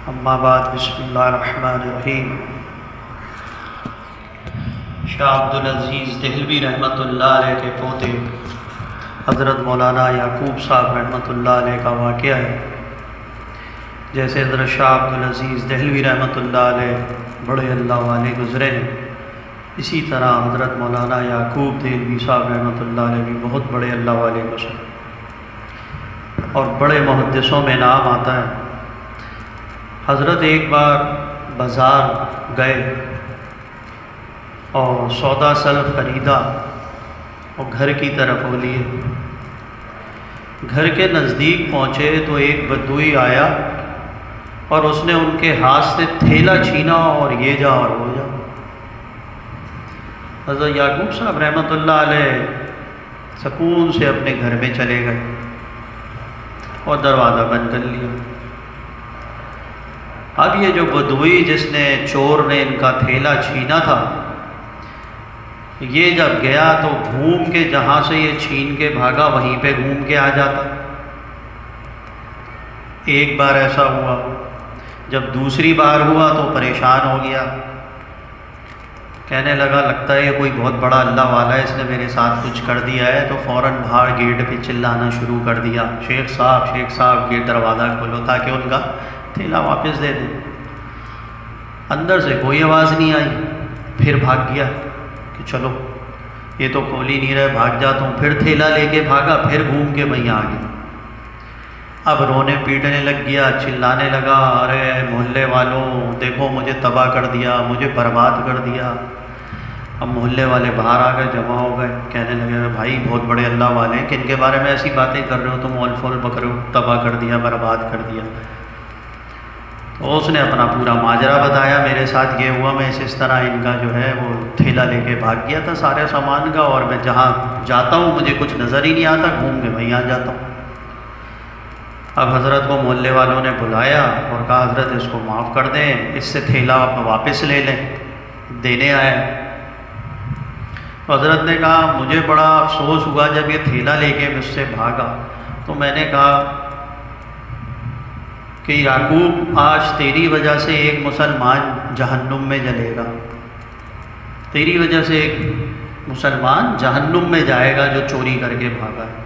اما بعد بسم اللہ الرحمن الرحیم۔ شاہ عبدالعزیز دہلوی رحمۃ اللہ علیہ کے پوتے حضرت مولانا یعقوب صاحب رحمۃ اللہ علیہ کا واقعہ ہے۔ جیسے حضرت شاہ عبدالعزیز دہلوی رحمۃ اللہ علیہ بڑے اللہ والے گزرے ہیں، اسی طرح حضرت مولانا یعقوب دہلوی صاحب رحمۃ اللہ علیہ بھی بہت بڑے اللہ والے گزرے اور بڑے محدثوں میں نام آتا ہے۔ حضرت ایک بار بازار گئے اور سودا سلف خریدا اور گھر کی طرف ہو لیے۔ گھر کے نزدیک پہنچے تو ایک بدوئی آیا اور اس نے ان کے ہاتھ سے تھیلا چھینا اور یہ جا اور وہ جا۔ حضرت یعقوب صاحب رحمۃ اللہ علیہ سکون سے اپنے گھر میں چلے گئے اور دروازہ بند کر لیا۔ اب یہ جو بدوئی جس نے چور نے ان کا تھیلا چھینا تھا، یہ جب گیا تو گھوم کے جہاں سے یہ چھین کے بھاگا وہیں پہ گھوم کے آ جاتا۔ ایک بار ایسا ہوا، جب دوسری بار ہوا تو پریشان ہو گیا، کہنے لگا لگتا ہے یہ کوئی بہت بڑا اللہ والا ہے، اس نے میرے ساتھ کچھ کر دیا ہے۔ تو فوراً باہر گیٹ پہ چلانا شروع کر دیا، شیخ صاحب گیٹ دروازہ کھولو تاکہ ان کا تھیلا واپس دے دیں۔ اندر سے کوئی آواز نہیں آئی، پھر بھاگ گیا کہ چلو یہ تو کھول ہی نہیں رہے، بھاگ جاتا ہوں۔ پھر تھیلا لے کے بھاگا، پھر گھوم کے وہیں آ گیا۔ اب رونے پیٹنے لگ گیا، چلانے لگا، ارے محلے والوں دیکھو مجھے تباہ کر دیا، مجھے برباد کر دیا۔ اب محلے والے باہر آ گئے، جمع ہو گئے، کہنے لگے بھائی بہت بڑے اللہ والے ہیں، کن کے بارے میں ایسی باتیں کر رہے ہو تم، اول فول پکڑو، تباہ کر دیا، برباد کر دیا۔ تو اس نے اپنا پورا ماجرا بتایا، میرے ساتھ یہ ہوا، میں اس طرح ان کا جو ہے وہ تھیلا لے کے بھاگ گیا تھا سارے سامان کا، اور میں جہاں جاتا ہوں مجھے کچھ نظر ہی نہیں آتا، گھوم کے وہیں آ جاتا ہوں۔ اب حضرت کو محلے والوں نے بلایا اور کہا حضرت اس کو معاف کر دیں، اس سے تھیلا آپ واپس لے لیں، دینے آئے۔ تو حضرت نے کہا مجھے بڑا افسوس ہوا جب یہ تھیلا لے کے مجھ سے بھاگا، تو میں نے کہا کہ یعقوب آج تیری وجہ سے ایک مسلمان جہنم میں جلے گا، تیری وجہ سے ایک مسلمان جہنم میں جائے گا جو چوری کر کے بھاگا ہے۔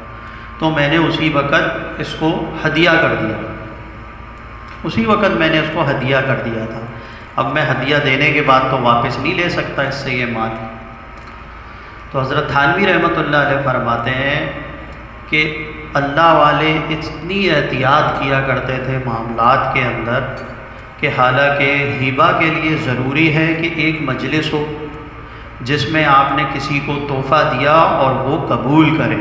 تو میں نے اسی وقت اس کو ہدیہ کر دیا، اسی وقت میں نے اس کو ہدیہ کر دیا تھا۔ اب میں ہدیہ دینے کے بعد تو واپس نہیں لے سکتا اس سے یہ مال۔ تو حضرت تھانوی رحمۃ اللہ علیہ فرماتے ہیں کہ اللہ والے اتنی احتیاط کیا کرتے تھے معاملات کے اندر کہ حالانکہ ہبہ کے لیے ضروری ہے کہ ایک مجلس ہو جس میں آپ نے کسی کو تحفہ دیا اور وہ قبول کرے۔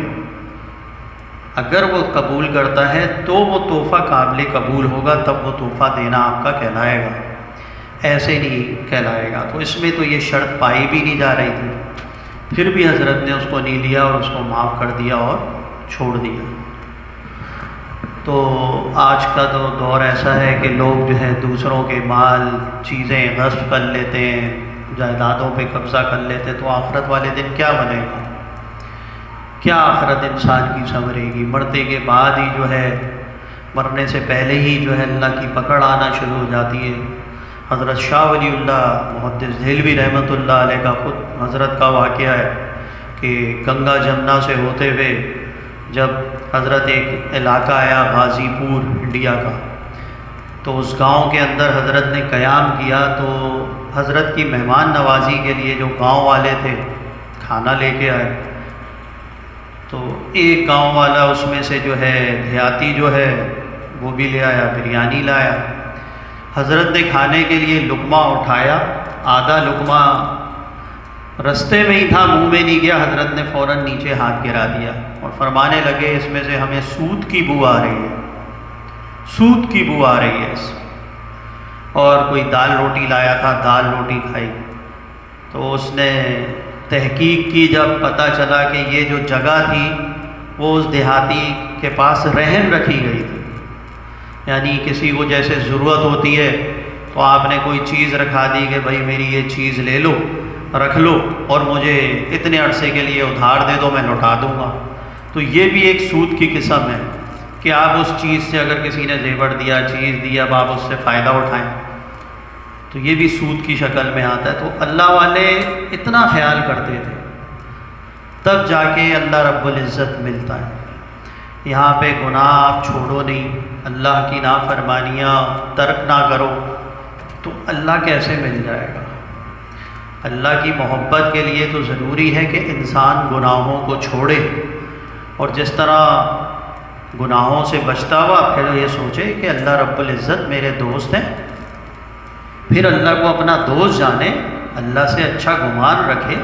اگر وہ قبول کرتا ہے تو وہ تحفہ قابل قبول ہوگا، تب وہ تحفہ دینا آپ کا کہلائے گا، ایسے نہیں کہلائے گا۔ تو اس میں تو یہ شرط پائی بھی نہیں جا رہی تھی، پھر بھی حضرت نے اس کو نہیں لیا اور اس کو معاف کر دیا اور چھوڑ دیا۔ تو آج کا تو دور ایسا ہے کہ لوگ جو ہے دوسروں کے مال چیزیں غصب کر لیتے ہیں، جائیدادوں پہ قبضہ کر لیتے ہیں، تو آخرت والے دن کیا بنے گا؟ کیا آخرت انسان کی سنورے گی؟ مرتے کے بعد ہی جو ہے، مرنے سے پہلے ہی جو ہے اللہ کی پکڑ آنا شروع ہو جاتی ہے۔ حضرت شاہ ولی اللہ محدث دہلوی رحمۃ اللہ علیہ کا خود حضرت کا واقعہ ہے کہ گنگا جمنا سے ہوتے ہوئے جب حضرت ایک علاقہ آیا غازی پور انڈیا کا، تو اس گاؤں کے اندر حضرت نے قیام کیا۔ تو حضرت کی مہمان نوازی کے لیے جو گاؤں والے تھے کھانا لے کے آئے، تو ایک گاؤں والا اس میں سے جو ہے دیہاتی جو ہے وہ بھی لے آیا، بریانی لایا۔ حضرت نے کھانے کے لیے لقمہ اٹھایا، آدھا لقمہ رستے میں ہی تھا، منہ میں نہیں گیا، حضرت نے فوراً نیچے ہاتھ گرا دیا اور فرمانے لگے اس میں سے ہمیں سود کی بو آ رہی ہے، سود کی بو آ رہی ہے اس میں۔ اور کوئی دال روٹی لایا تھا، دال روٹی کھائی۔ تو اس نے تحقیق کی، جب پتہ چلا کہ یہ جو جگہ تھی وہ اس دیہاتی کے پاس رہن رکھی گئی تھی، یعنی کسی کو جیسے ضرورت ہوتی ہے تو آپ نے کوئی چیز رکھا دی کہ بھائی میری یہ چیز لے لو، رکھ لو اور مجھے اتنے عرصے کے لیے ادھار دے دو، میں لوٹا دوں گا۔ تو یہ بھی ایک سود کی قسم ہے۔ کہ آپ اس چیز سے اگر کسی نے زیور دیا، چیز دی، اب آپ اس سے فائدہ اٹھائیں، تو یہ بھی سود کی شکل میں آتا ہے۔ تو اللہ والے اتنا خیال کرتے تھے، تب جا کے اللہ رب العزت ملتا ہے۔ یہاں پہ گناہ آپ چھوڑو نہیں، اللہ کی نافرمانیاں ترک نہ کرو، تو اللہ کیسے مل جائے گا؟ اللہ کی محبت کے لیے تو ضروری ہے کہ انسان گناہوں کو چھوڑے، اور جس طرح گناہوں سے بچتا ہوا پھر یہ سوچے کہ اللہ رب العزت میرے دوست ہیں، پھر اللہ کو اپنا دوست جانے، اللہ سے اچھا گمان رکھے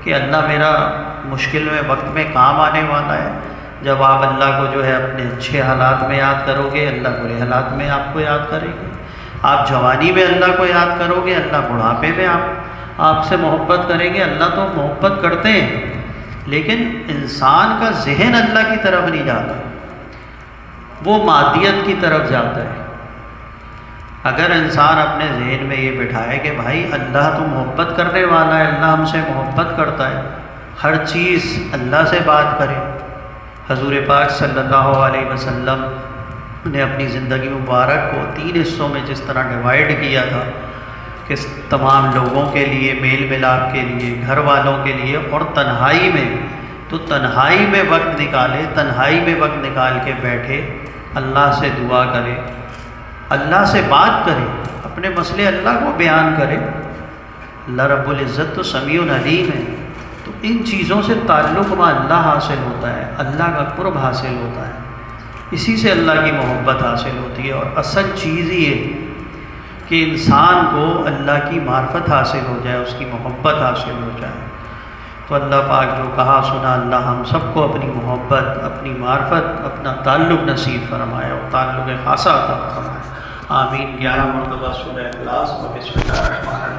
کہ اللہ میرا مشکل میں وقت میں کام آنے والا ہے۔ جب آپ اللہ کو جو ہے اپنے اچھے حالات میں یاد کرو گے، اللہ برے حالات میں آپ کو یاد کرے گے۔ آپ جوانی میں اللہ کو یاد کرو گے، اللہ بڑھاپے میں آپ سے محبت کریں گے۔ اللہ تو محبت کرتے ہیں، لیکن انسان کا ذہن اللہ کی طرف نہیں جاتا، وہ مادیت کی طرف جاتا ہے۔ اگر انسان اپنے ذہن میں یہ بٹھائے کہ بھائی اللہ تو محبت کرنے والا ہے، اللہ ہم سے محبت کرتا ہے، ہر چیز اللہ سے بات کرے۔ حضور پاک صلی اللہ علیہ وسلم نے اپنی زندگی مبارک کو 3 حصوں میں جس طرح ڈیوائیڈ کیا تھا کہ تمام لوگوں کے لیے، میل ملاپ کے لیے، گھر والوں کے لیے، اور تنہائی میں، تو تنہائی میں وقت نکالے، تنہائی میں وقت نکال کے بیٹھے، اللہ سے دعا کرے، اللہ سے بات کرے، اپنے مسئلے اللہ کو بیان کرے۔ اللہ رب العزت تو سمیع علیم ہے، تو ان چیزوں سے تعلق میں اللہ حاصل ہوتا ہے، اللہ کا قرب حاصل ہوتا ہے، اسی سے اللہ کی محبت حاصل ہوتی ہے۔ اور اصل چیز یہ کہ انسان کو اللہ کی معرفت حاصل ہو جائے، اس کی محبت حاصل ہو جائے۔ تو اللہ پاک جو کہا سنا، اللہ ہم سب کو اپنی محبت، اپنی معرفت، اپنا تعلق نصیب فرمائے اور تعلق خاصہ عطا فرمائے۔ آمین۔ 11 مرتبہ سورہ اخلاص و بسم اللہ الرحمن الرحیم۔